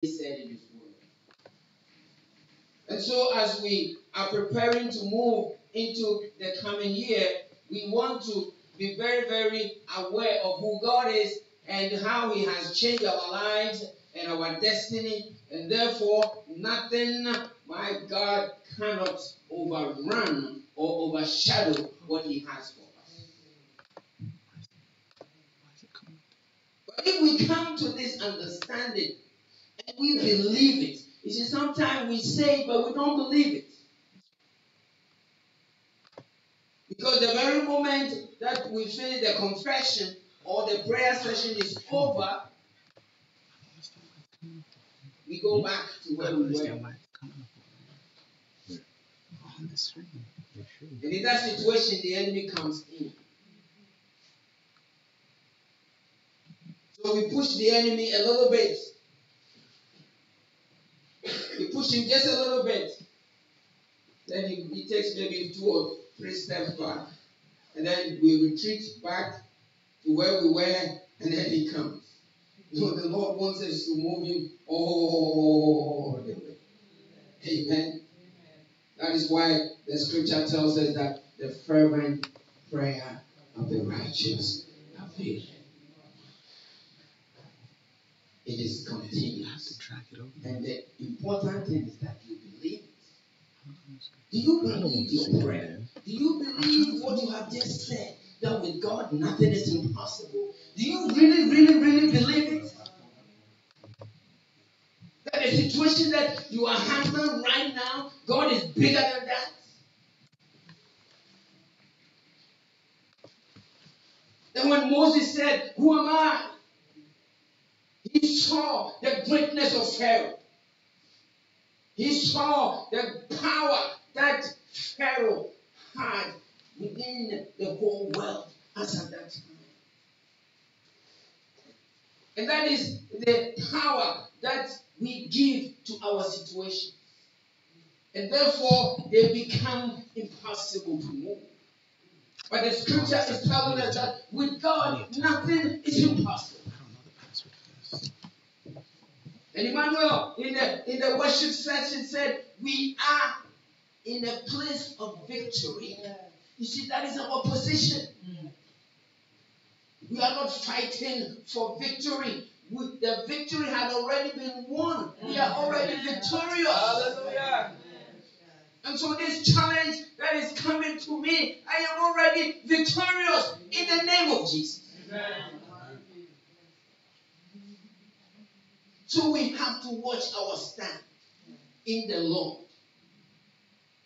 He said in his word. And so as we are preparing to move into the coming year, we want to be very, very aware of who God is and how he has changed our lives and our destiny. And therefore, nothing, my God, cannot overrun or overshadow what he has for us. But if we come to this understanding and we believe it, you see, sometimes we say it, but we don't believe it. Because the very moment that we finish the confession or the prayer session is over, we go back to where we were. And in that situation, the enemy comes in. So we push the enemy a little bit. We push him just a little bit. Then he takes maybe 2 or 3 steps back. And then we retreat back to where we were, and then he comes. No, the Lord wants us to move him all the way. Amen. That is why the scripture tells us that the fervent prayer of the righteous availeth. It is continuous. And the important thing is that you believe it. Do you believe your prayer? Do you believe what you have just said? That with God nothing is impossible? Do you really, really, really believe it? That the situation that you are handling right now, God is bigger than that? That when Moses said, "Who am I?" he saw the greatness of Pharaoh. He saw the power that Pharaoh had within the whole world as at that time. And that is the power that we give to our situation. And therefore, they become impossible to move. But the scripture is telling us that with God, nothing is impossible. And Emmanuel, in the worship session, said, we are in a place of victory. You see, that is our position. We are not fighting for victory. The victory had already been won. We are already victorious. Hallelujah. And so this challenge that is coming to me, I am already victorious in the name of Jesus. Amen. So we have to watch our stand in the Lord.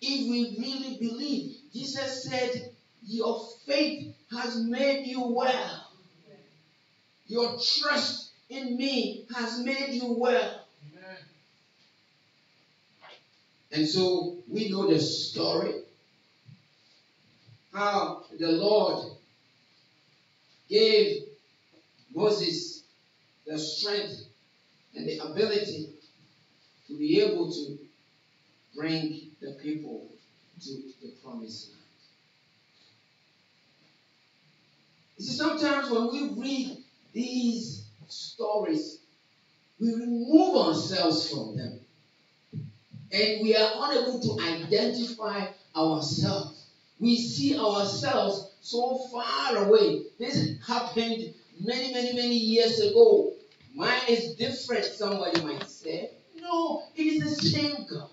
If we really believe, Jesus said, your faith has made you well. Your trust in me has made you well. Amen. And so we know the story. How the Lord gave Moses the strength and the ability to be able to bring the people to the promised land. You see, sometimes when we read these stories, we remove ourselves from them. And we are unable to identify ourselves. We see ourselves so far away. This happened many, many, many years ago. Mine is different, somebody might say. No, it is the same God.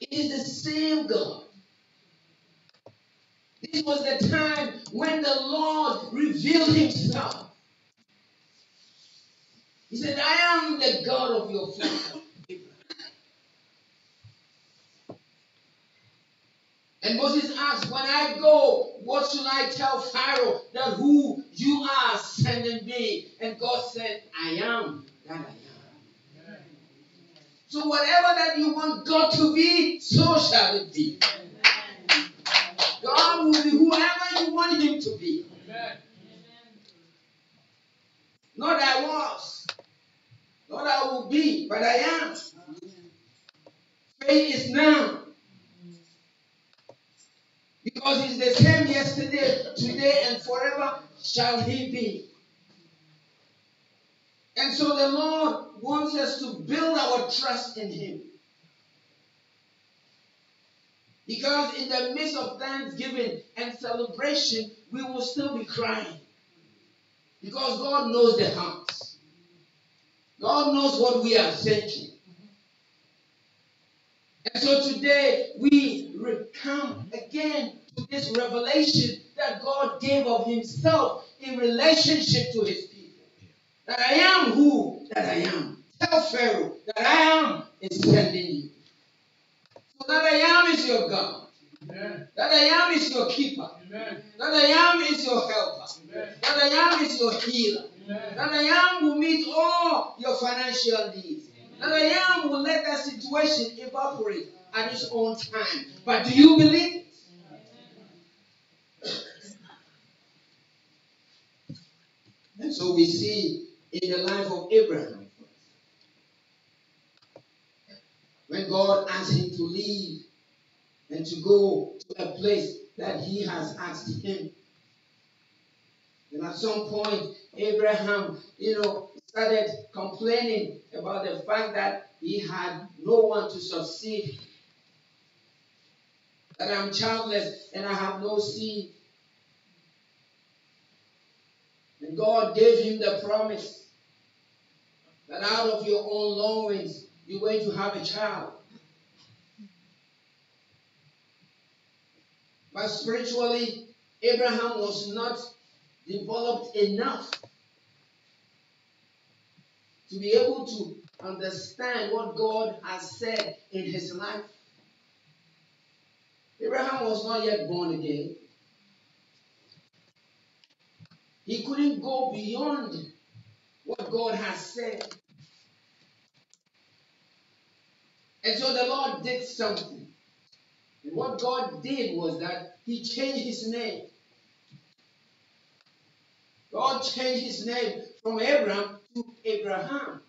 It is the same God. This was the time when the Lord revealed himself. He said, I am the God of your father. And Moses asked, when I go, what should I tell Pharaoh that who you are sending me? And God said, I am that I am. So whatever that you want God to be, so shall it be. God will be whoever you want him to be. Not I was, not I will be, but I am. Faith is now. Because he's the same yesterday, today, and forever shall he be. And so the Lord wants us to build our trust in Him. Because in the midst of thanksgiving and celebration, we will still be crying. Because God knows the hearts. God knows what we are thinking. And so today we come again to this revelation that God gave of Himself in relationship to His people. That I am who that I am. Tell Pharaoh that I am is sending you. So that I am is your God. Amen. That I am is your keeper. Amen. That I am is your helper. Amen. That I am is your healer. Amen. That I am will meet all your financial needs. That I am will let that situation evaporate at its own time. But do you believe it? And so we see in the life of Abraham, when God asked him to leave and to go to a place that He has asked him. And at some point, Abraham, started complaining about the fact that he had no one to succeed. That I'm childless and I have no seed. And God gave him the promise that out of your own loins, you're going to have a child. But spiritually, Abraham was not developed enough to be able to understand what God has said in his life. Abraham was not yet born again. He couldn't go beyond what God has said. And so the Lord did something. And what God did was that He changed his name. God changed his name from Abram to Abraham.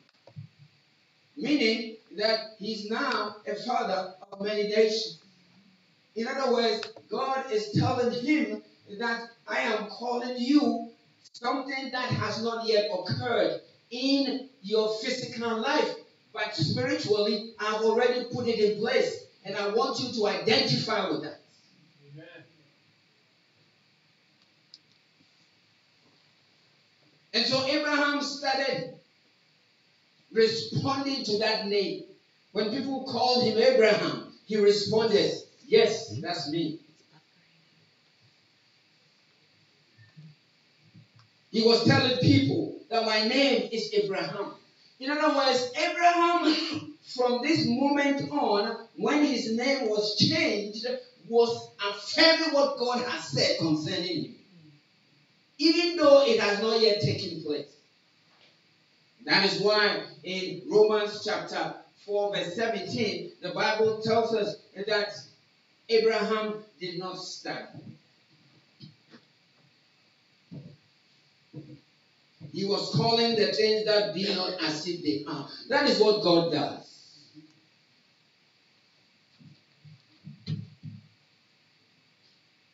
Meaning that he's now a father of many nations. In other words, God is telling him that I am calling you something that has not yet occurred in your physical life. But spiritually, I've already put it in place. And I want you to identify with that. Amen. And so Abraham started responding to that name. When people called him Abraham, he responded, yes, that's me. He was telling people that my name is Abraham. In other words, Abraham, from this moment on, when his name was changed, was affirming what God has said concerning him. Even though it has not yet taken place. That is why in Romans chapter 4 verse 17, the Bible tells us that Abraham did not stagger. He was calling the things that be not as if they are. That is what God does.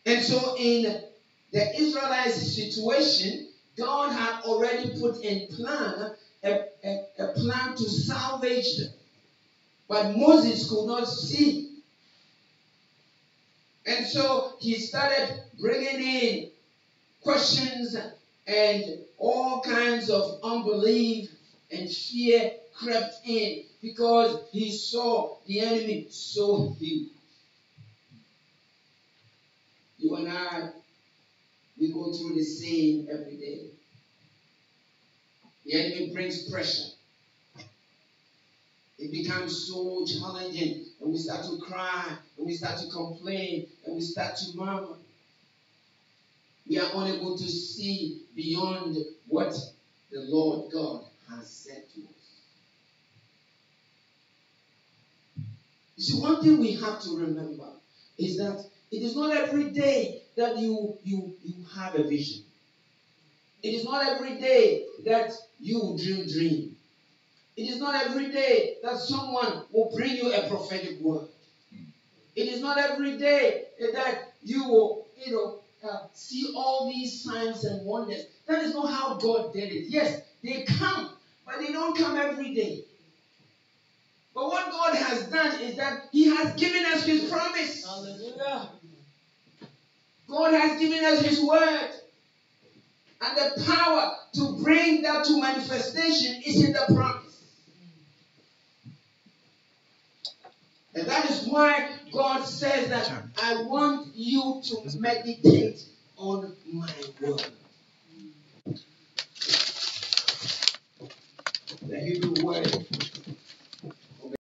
And so in the Israelite situation, God had already put in plan a plan to salvage them. But Moses could not see. And so he started bringing in questions and all kinds of unbelief and fear crept in because he saw the enemy so huge. You and I, we go through the same every day. The enemy brings pressure. It becomes so challenging, and we start to cry, and we start to complain, and we start to murmur. We are unable to see beyond what the Lord God has said to us. You see, one thing we have to remember is that it is not every day that you have a vision. It is not every day that you dream. It is not every day that someone will bring you a prophetic word. It is not every day that you will, see all these signs and wonders. That is not how God did it. Yes, they come, but they don't come every day. But what God has done is that He has given us His promise. Hallelujah. God has given us His word. And the power to bring that to manifestation is in the promise. And that is why God says that I want you to meditate on my word.